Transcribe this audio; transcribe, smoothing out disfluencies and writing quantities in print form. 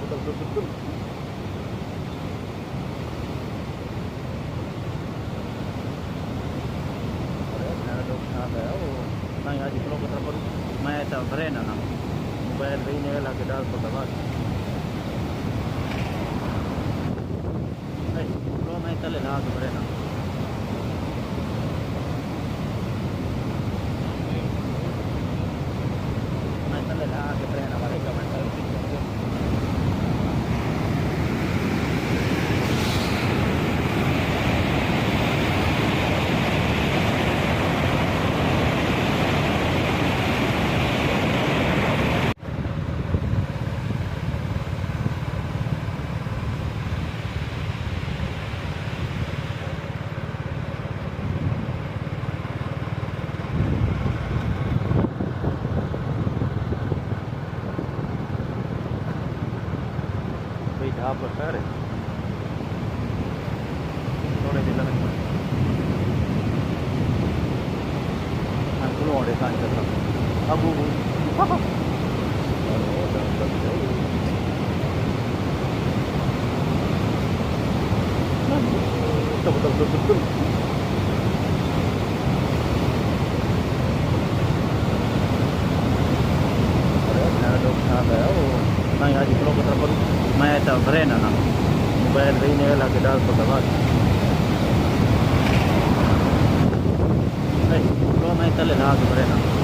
betul-betul. Nang aja kalau kita perlu main tak berena nak mobile ini lah kita dapat dapat. Kalau main tak lelah tu berena. Main tak lelah kita berena mereka main tak. आप खैर है थोड़े दिन लगे अंकुल और ऐसा चल रहा अब वो betul-betul nang aja kalau kita perlu main tak berena nak mobile ini lah kita dapat dapat. Kalau main tak lelah tu berena.